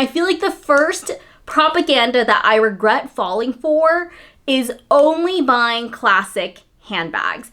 I feel like the first propaganda that I regret falling for is only buying classic handbags.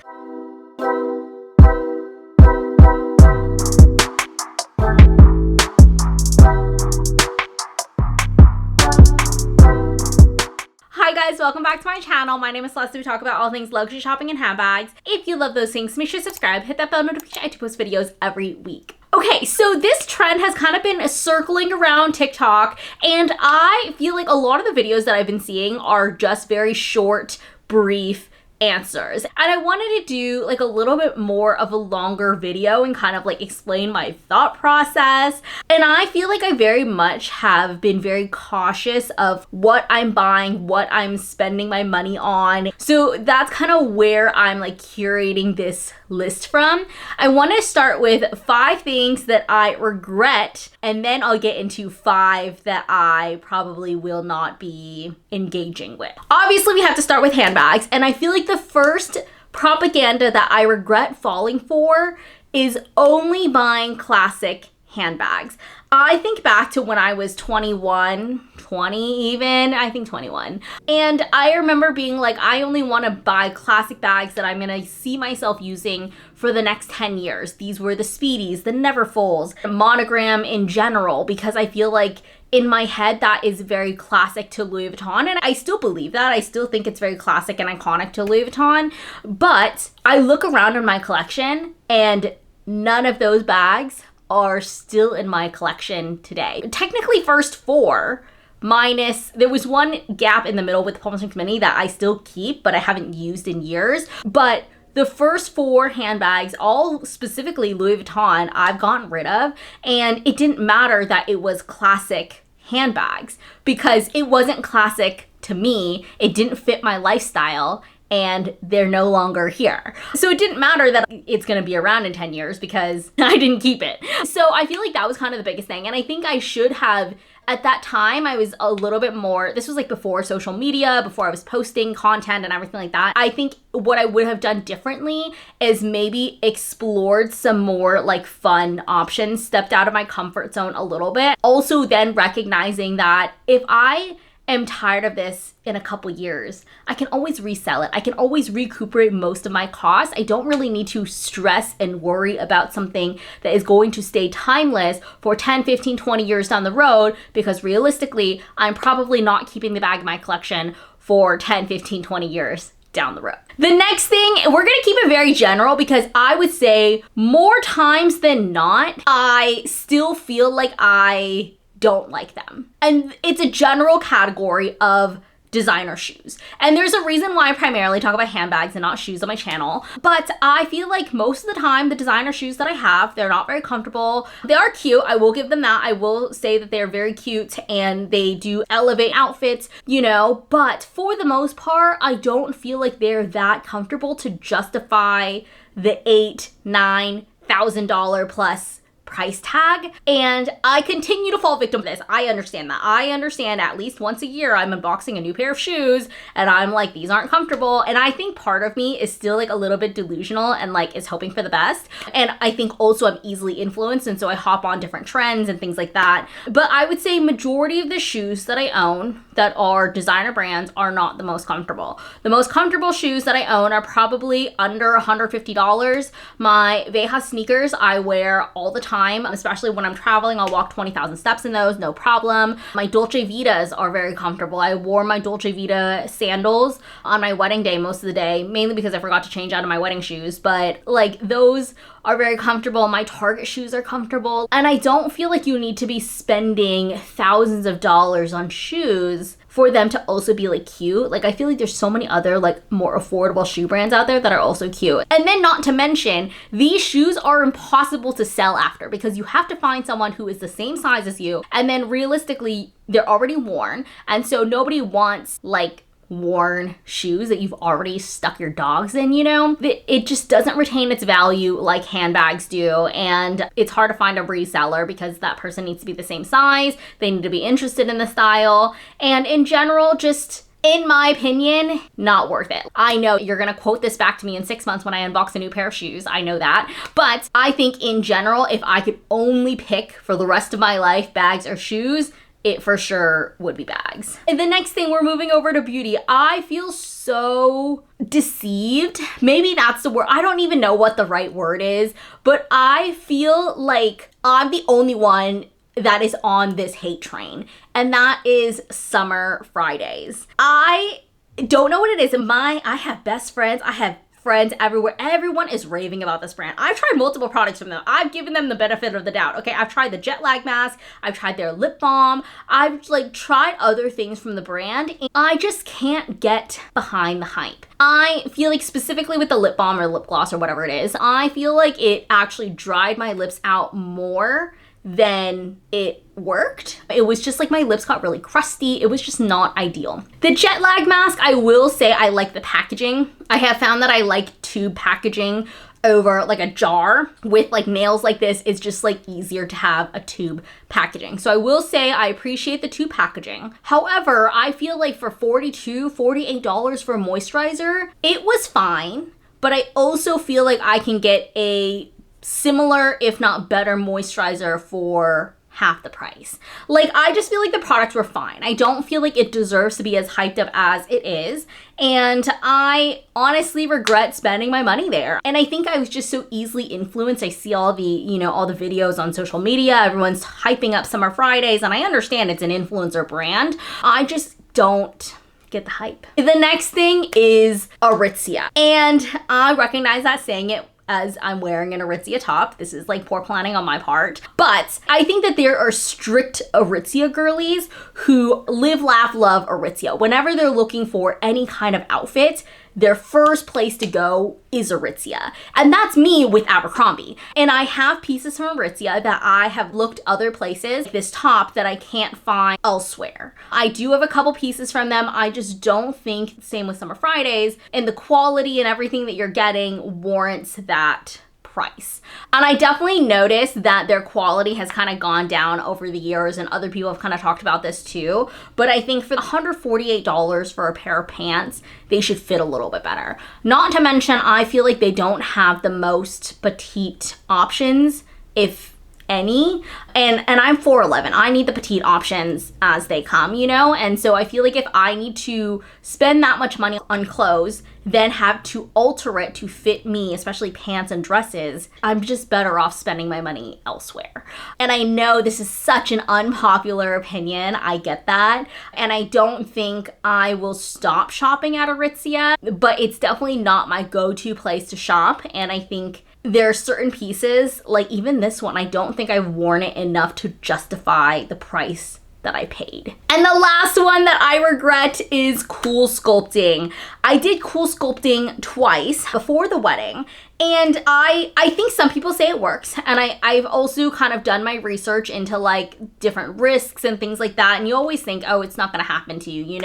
Hi guys, welcome back to my channel. My name is Celesta. We talk about all things luxury shopping and handbags. If you love those things, make sure to subscribe, hit that bell notification. I do post videos every week. Okay, so this trend has kind of been circling around TikTok, and I feel like a lot of the videos that I've been seeing are just very short, brief answers. And I wanted to do like a little bit more of a longer video and kind of like explain my thought process. And I feel like I very much have been very cautious of what I'm buying, what I'm spending my money on. So that's kind of where I'm like curating this list from. I want to start with 5 things that I regret, and then I'll get into 5 that I probably will not be engaging with. Obviously, we have to start with handbags, and I feel like the first propaganda that I regret falling for is only buying classic handbags. I think back to when I was 21, 20 even, I think 21. And I remember being like, I only want to buy classic bags that I'm going to see myself using for the next 10 years. These were the Speedies, the Neverfulls, the Monogram in general, because I feel like in my head, that is very classic to Louis Vuitton. And I still believe that. I still think it's very classic and iconic to Louis Vuitton. But I look around in my collection and none of those bags are still in my collection today. Technically first 4 minus, there was one gap in the middle with the Palm Springs Mini that I still keep, but I haven't used in years. But the first 4 handbags, all specifically Louis Vuitton, I've gotten rid of. And it didn't matter that it was classic handbags because it wasn't classic to me. It didn't fit my lifestyle, and they're no longer here. So it didn't matter that it's gonna be around in 10 years because I didn't keep it. So I feel like that was kind of the biggest thing. And I think I should have, at that time, I was a little bit more, this was like before social media, before I was posting content and everything like that. I think what I would have done differently is maybe explored some more like fun options, stepped out of my comfort zone a little bit. Also then recognizing that if I am tired of this in a couple years, I can always resell it. I can always recuperate most of my costs. I don't really need to stress and worry about something that is going to stay timeless for 10, 15, 20 years down the road, because realistically, I'm probably not keeping the bag in my collection for 10, 15, 20 years down the road. The next thing, we're gonna keep it very general because I would say more times than not, I still feel like I don't like them. And it's a general category of designer shoes. And there's a reason why I primarily talk about handbags and not shoes on my channel. But I feel like most of the time, the designer shoes that I have, they're not very comfortable. They are cute. I will give them that. I will say that they're very cute and they do elevate outfits, you know, but for the most part, I don't feel like they're that comfortable to justify the $8,000, $9,000 plus price tag. And I continue to fall victim to this. I understand that. I understand at least once a year I'm unboxing a new pair of shoes and I'm like, these aren't comfortable. And I think part of me is still like a little bit delusional and like is hoping for the best. And I think also I'm easily influenced, and so I hop on different trends and things like that. But I would say majority of the shoes that I own that are designer brands are not the most comfortable. The most comfortable shoes that I own are probably under $150. My Veja sneakers I wear all the time, especially when I'm traveling. I'll walk 20,000 steps in those, no problem. My Dolce Vitas are very comfortable. I wore my Dolce Vita sandals on my wedding day most of the day, mainly because I forgot to change out of my wedding shoes, but like those are very comfortable. My Target shoes are comfortable. And I don't feel like you need to be spending thousands of dollars on shoes for them to also be like cute. Like I feel like there's so many other like more affordable shoe brands out there that are also cute. And then not to mention, these shoes are impossible to sell after because you have to find someone who is the same size as you. And then realistically, they're already worn. And so nobody wants like worn shoes that you've already stuck your dogs in, you know? It just doesn't retain its value like handbags do, and it's hard to find a reseller because that person needs to be the same size, they need to be interested in the style, and in general, just in my opinion, not worth it. I know you're gonna quote this back to me in 6 months when I unbox a new pair of shoes, I know that, but I think in general, if I could only pick for the rest of my life bags or shoes, it for sure would be bags. And the next thing, we're moving over to beauty. I feel so deceived. Maybe that's the word. I don't even know what the right word is, but I feel like I'm the only one that is on this hate train, and that is Summer Fridays. I don't know what it is. I have best friends. I have friends everywhere. Everyone is raving about this brand. I've tried multiple products from them. I've given them the benefit of the doubt. Okay, I've tried the jet lag mask. I've tried their lip balm. I've like tried other things from the brand. And I just can't get behind the hype. I feel like specifically with the lip balm or lip gloss or whatever it is, I feel like it actually dried my lips out more than it worked. It was just like my lips got really crusty. It was just not ideal. The jet lag mask, I will say I like the packaging. I have found that I like tube packaging over like a jar. With like nails like this, it's just like easier to have a tube packaging. So I will say I appreciate the tube packaging. However, I feel like for $42, $48 for a moisturizer, it was fine, but I also feel like I can get a similar, if not better, moisturizer for half the price. Like, I just feel like the products were fine. I don't feel like it deserves to be as hyped up as it is. And I honestly regret spending my money there. And I think I was just so easily influenced. I see all the, all the videos on social media. Everyone's hyping up Summer Fridays. And I understand it's an influencer brand. I just don't get the hype. The next thing is Aritzia. And I recognize that saying it as I'm wearing an Aritzia top. This is like poor planning on my part. But I think that there are strict Aritzia girlies who live, laugh, love Aritzia. Whenever they're looking for any kind of outfit, their first place to go is Aritzia. And that's me with Abercrombie. And I have pieces from Aritzia that I have looked other places, this top that I can't find elsewhere. I do have a couple pieces from them. I just don't think, same with Summer Fridays, and the quality and everything that you're getting warrants that price. And I definitely noticed that their quality has kind of gone down over the years, and other people have kind of talked about this too. But I think for $148 for a pair of pants, they should fit a little bit better. Not to mention, I feel like they don't have the most petite options, if any, and I'm 4'11". I need the petite options as they come, and so I feel like if I need to spend that much money on clothes, then have to alter it to fit me, especially pants and dresses, I'm just better off spending my money elsewhere. And I know this is such an unpopular opinion, I get that, and I don't think I will stop shopping at Aritzia, but it's definitely not my go-to place to shop. And I think there are certain pieces, like even this one, I don't think I've worn it enough to justify the price that I paid. And the last one that I regret is Cool Sculpting. I did Cool Sculpting twice before the wedding, and I think some people say it works, and I've also kind of done my research into like different risks and things like that, and you always think, oh, it's not gonna happen to you,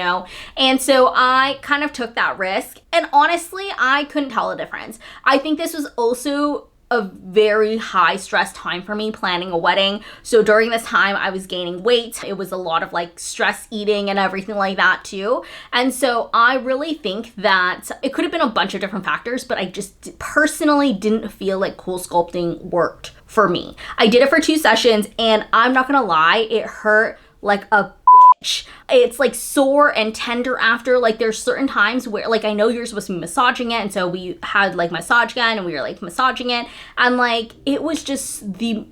And so I kind of took that risk, and honestly, I couldn't tell the difference. I think this was also a very high stress time for me planning a wedding. So during this time I was gaining weight. It was a lot of like stress eating and everything like that too. And so I really think that it could have been a bunch of different factors, but I just personally didn't feel like Cool Sculpting worked for me. I did it for 2 sessions, and I'm not gonna lie, it hurt like a bitch. It's like sore and tender after. Like there's certain times where like I know you're supposed to be massaging it, and so we had like massage gun and we were like massaging it, and like it was just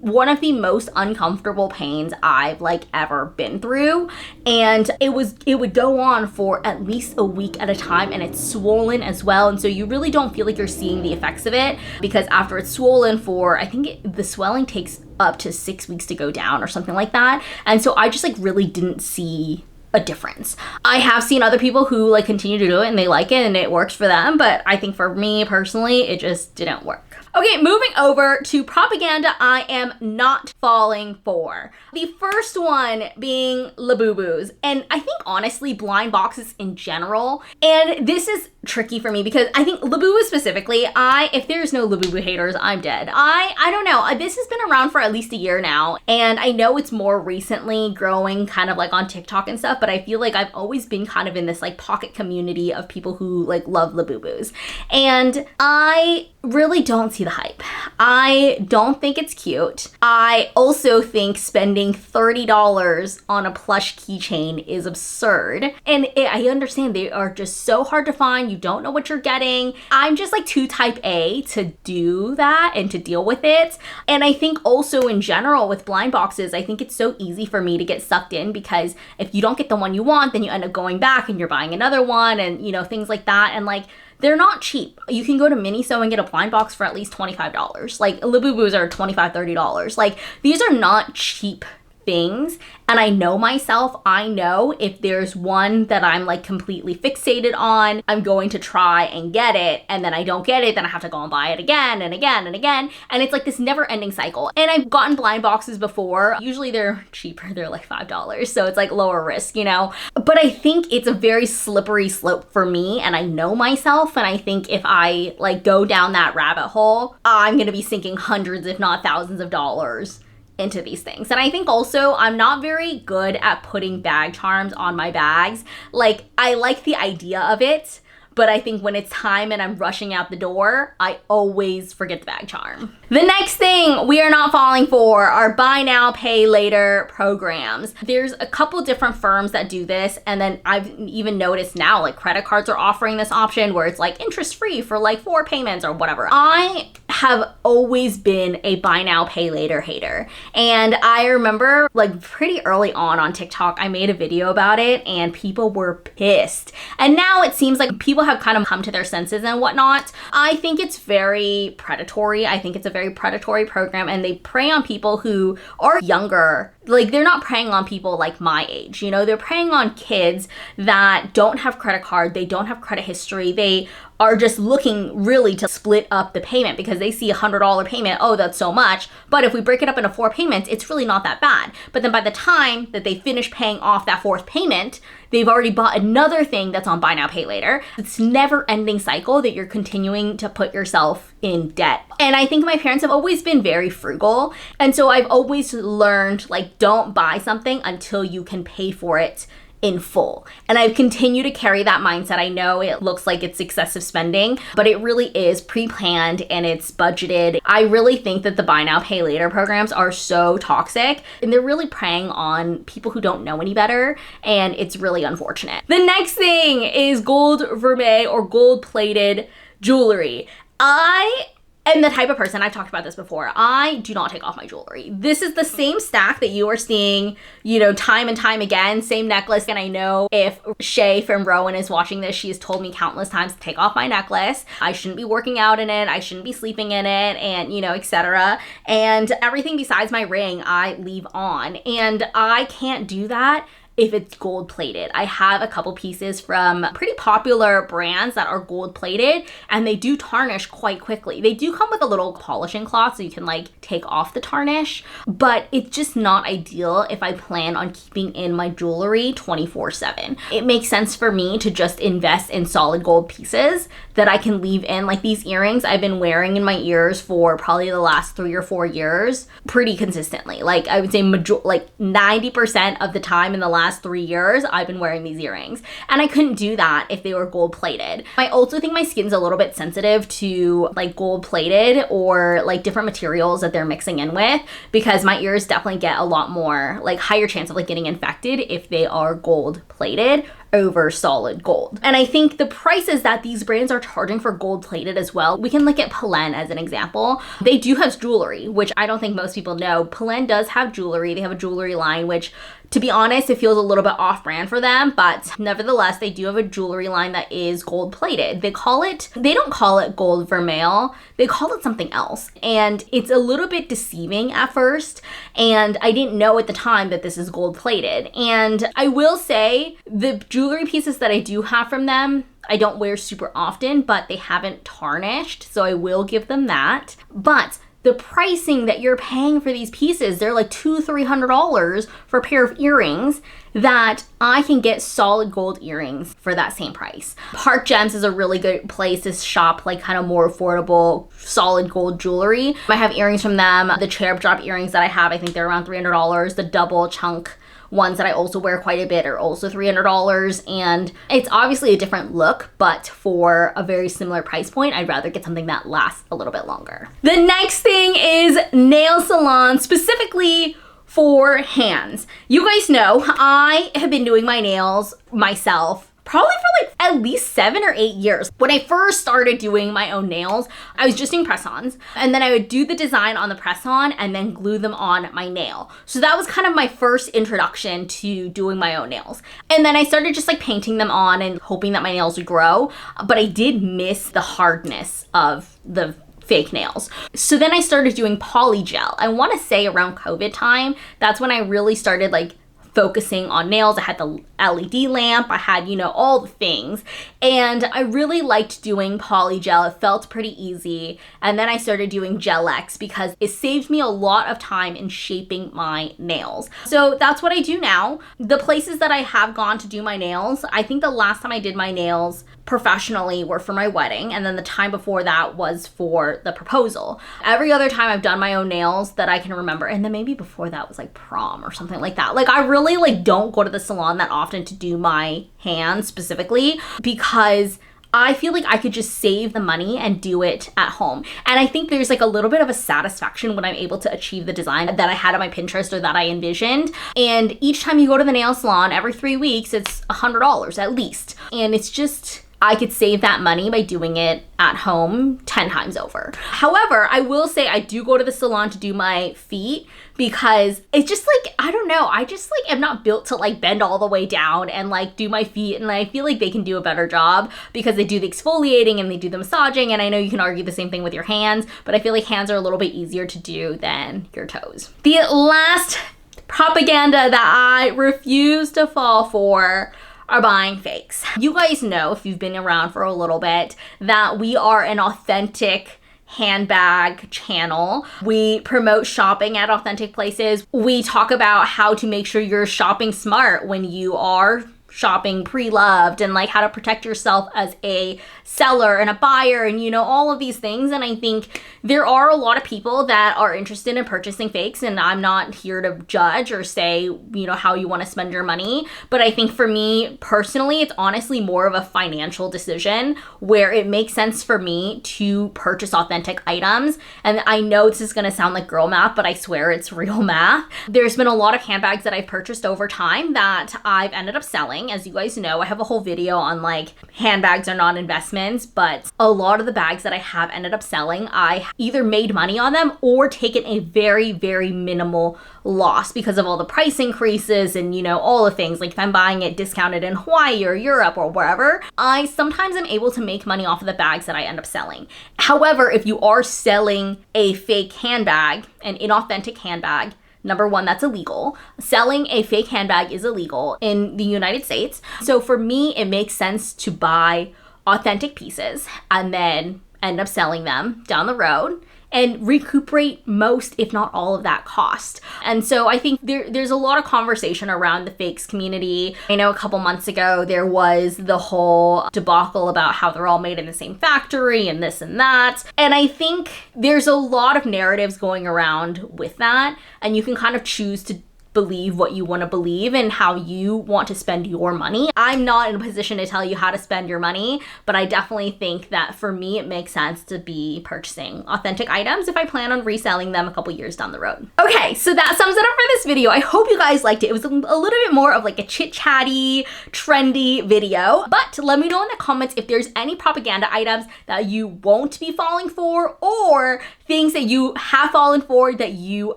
one of the most uncomfortable pains I've like ever been through. And it would go on for at least a week at a time, and it's swollen as well, and so you really don't feel like you're seeing the effects of it, because after it's swollen for, I think the swelling takes up to 6 weeks to go down or something like that. And so I just like really didn't see a difference. I have seen other people who like continue to do it and they like it and it works for them, but I think for me personally, it just didn't work. Okay, moving over to propaganda I am not falling for. The first one being Labubus, and I think honestly blind boxes in general. And this is tricky for me because I think Labubu specifically, if there's no Labubu haters, I'm dead. I don't know. This has been around for at least a year now, and I know it's more recently growing kind of like on TikTok and stuff, but I feel like I've always been kind of in this like pocket community of people who like love Labubus. And I really don't see see the hype. I don't think it's cute. I also think spending $30 on a plush keychain is absurd. And I understand they are just so hard to find. You don't know what you're getting. I'm just like too type A to do that and to deal with it. And I think also in general with blind boxes, I think it's so easy for me to get sucked in, because if you don't get the one you want, then you end up going back and you're buying another one, and you know, things like that. And like, they're not cheap. You can go to Miniso and get a blind box for at least $25. Like, Labubu's are $25, $30. Like, these are not cheap things. And I know myself, I know if there's one that I'm like completely fixated on, I'm going to try and get it, and then I don't get it, then I have to go and buy it again and again and again. And it's like this never ending cycle. And I've gotten blind boxes before. Usually they're cheaper, they're like $5. So it's like lower risk, you know? But I think it's a very slippery slope for me, and I know myself. And I think if I like go down that rabbit hole, I'm gonna be sinking hundreds, if not thousands of dollars into these things. And I think also I'm not very good at putting bag charms on my bags. Like, I like the idea of it, but I think when it's time and I'm rushing out the door, I always forget the bag charm. The next thing we are not falling for are buy now, pay later programs. There's a couple different firms that do this, and then I've even noticed now like credit cards are offering this option where it's like interest free for like 4 payments or whatever. I have always been a buy now, pay later hater. And I remember like pretty early on TikTok, I made a video about it and people were pissed. And now it seems like people have kind of come to their senses and whatnot. I think it's very predatory. I think it's a very predatory program, and they prey on people who are younger. Like, they're not preying on people like my age, you know? They're preying on kids that don't have credit card, they don't have credit history, they are just looking really to split up the payment because they see $100 payment, oh, that's so much. But if we break it up into 4 payments, it's really not that bad. But then by the time that they finish paying off that 4th payment, they've already bought another thing that's on buy now, pay later. It's a never-ending cycle that you're continuing to put yourself in debt. And I think my parents have always been very frugal. And so I've always learned, like, don't buy something until you can pay for it in full. And I've continued to carry that mindset. I know it looks like it's excessive spending, but it really is pre-planned and it's budgeted. I really think that the buy now, pay later programs are so toxic, and they're really preying on people who don't know any better, and it's really unfortunate. The next thing is gold vermeil or gold-plated jewelry. I am the type of person, I've talked about this before, I do not take off my jewelry. This is the same stack that you are seeing, you know, time and time again, same necklace. And I know if Shay from Rowan is watching this, she has told me countless times to take off my necklace. I shouldn't be working out in it. I shouldn't be sleeping in it, and, you know, etc. And everything besides my ring, I leave on. And I can't do that if it's gold plated. I have a couple pieces from pretty popular brands that are gold plated, and they do tarnish quite quickly. They do come with a little polishing cloth so you can like take off the tarnish, but it's just not ideal if I plan on keeping in my jewelry 24/7. It makes sense for me to just invest in solid gold pieces that I can leave in. Like these earrings I've been wearing in my ears for probably the last 3 or 4 years pretty consistently. Like I would say like 90% of the time in the last 3 years I've been wearing these earrings, and I couldn't do that if they were gold plated. I also think my skin's a little bit sensitive to like gold plated or like different materials that they're mixing in with, because my ears definitely get a lot more like higher chance of like getting infected if they are gold plated over solid gold. And I think the prices that these brands are charging for gold plated as well, we can look at Pelen as an example. They do have jewelry, which I don't think most people know. Pelen does have jewelry. They have a jewelry line, which to be honest, it feels a little bit off-brand for them, but nevertheless, they do have a jewelry line that is gold-plated. They don't call it gold vermeil, they call it something else. And it's a little bit deceiving at first, and I didn't know at the time that this is gold-plated. And I will say, the jewelry pieces that I do have from them, I don't wear super often, but they haven't tarnished, so I will give them that. But the pricing that you're paying for these pieces, they're like $200-$300 for a pair of earrings that I can get solid gold earrings for that same price. Park Gems is a really good place to shop like kind of more affordable, solid gold jewelry. I have earrings from them. The cherub drop earrings that I have, I think they're around $300. The double chunk ones that I also wear quite a bit are also $300, and it's obviously a different look, but for a very similar price point, I'd rather get something that lasts a little bit longer. The next thing is nail salons, specifically for hands. You guys know I have been doing my nails myself probably for like at least 7 or 8 years. When I first started doing my own nails, I was just doing press-ons, and then I would do the design on the press-on and then glue them on my nail. So that was kind of my first introduction to doing my own nails. And then I started just like painting them on and hoping that my nails would grow, but I did miss the hardness of the fake nails. So then I started doing poly gel. I want to say around COVID time, that's when I really started like focusing on nails. I had the LED lamp, I had, you know, all the things. And I really liked doing poly gel. It felt pretty easy. And then I started doing Gel X because it saved me a lot of time in shaping my nails. So that's what I do now. The places that I have gone to do my nails, I think the last time I did my nails professionally were for my wedding, and then the time before that was for the proposal. Every other time I've done my own nails that I can remember, and then maybe before that was like prom or something like that. Like I really like don't go to the salon that often to do my hands specifically, because I feel like I could just save the money and do it at home. And I think there's like a little bit of a satisfaction when I'm able to achieve the design that I had on my Pinterest or that I envisioned. And each time you go to the nail salon every 3 weeks, it's $100 at least. And it's just, I could save that money by doing it at home 10 times over. However, I will say I do go to the salon to do my feet because it's just like, I don't know, I just like am not built to like bend all the way down and like do my feet, and I feel like they can do a better job because they do the exfoliating and they do the massaging, and I know you can argue the same thing with your hands, but I feel like hands are a little bit easier to do than your toes. The last propaganda that I refuse to fall for are buying fakes. You guys know, if you've been around for a little bit, that we are an authentic handbag channel. We promote shopping at authentic places. We talk about how to make sure you're shopping smart when you are shopping pre-loved, and like how to protect yourself as a seller and a buyer, and you know, all of these things. And I think there are a lot of people that are interested in purchasing fakes, and I'm not here to judge or say, you know, how you want to spend your money, but I think for me personally, it's honestly more of a financial decision where it makes sense for me to purchase authentic items. And I know this is going to sound like girl math, but I swear it's real math. There's been a lot of handbags that I've purchased over time that I've ended up selling. As you guys know, I have a whole video on like handbags are not investments, but a lot of the bags that I have ended up selling, I either made money on them or taken a very, very minimal loss because of all the price increases and, you know, all the things. Like if I'm buying it discounted in Hawaii or Europe or wherever, I sometimes am able to make money off of the bags that I end up selling. However, if you are selling a fake handbag, an inauthentic handbag, number one, that's illegal. Selling a fake handbag is illegal in the United States. So for me, it makes sense to buy authentic pieces and then end up selling them down the road and recuperate most, if not all, of that cost. And so I think there's a lot of conversation around the fakes community. I know a couple months ago, there was the whole debacle about how they're all made in the same factory and this and that. And I think there's a lot of narratives going around with that, and you can kind of choose to believe what you want to believe and how you want to spend your money. I'm not in a position to tell you how to spend your money, but I definitely think that for me, it makes sense to be purchasing authentic items if I plan on reselling them a couple years down the road. Okay, so that sums it up for this video. I hope you guys liked it. It was a little bit more of like a chit-chatty, trendy video, but let me know in the comments if there's any propaganda items that you won't be falling for, or things that you have fallen for that you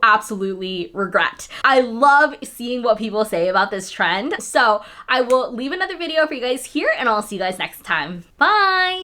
absolutely regret. I love seeing what people say about this trend. So I will leave another video for you guys here, and I'll see you guys next time. Bye!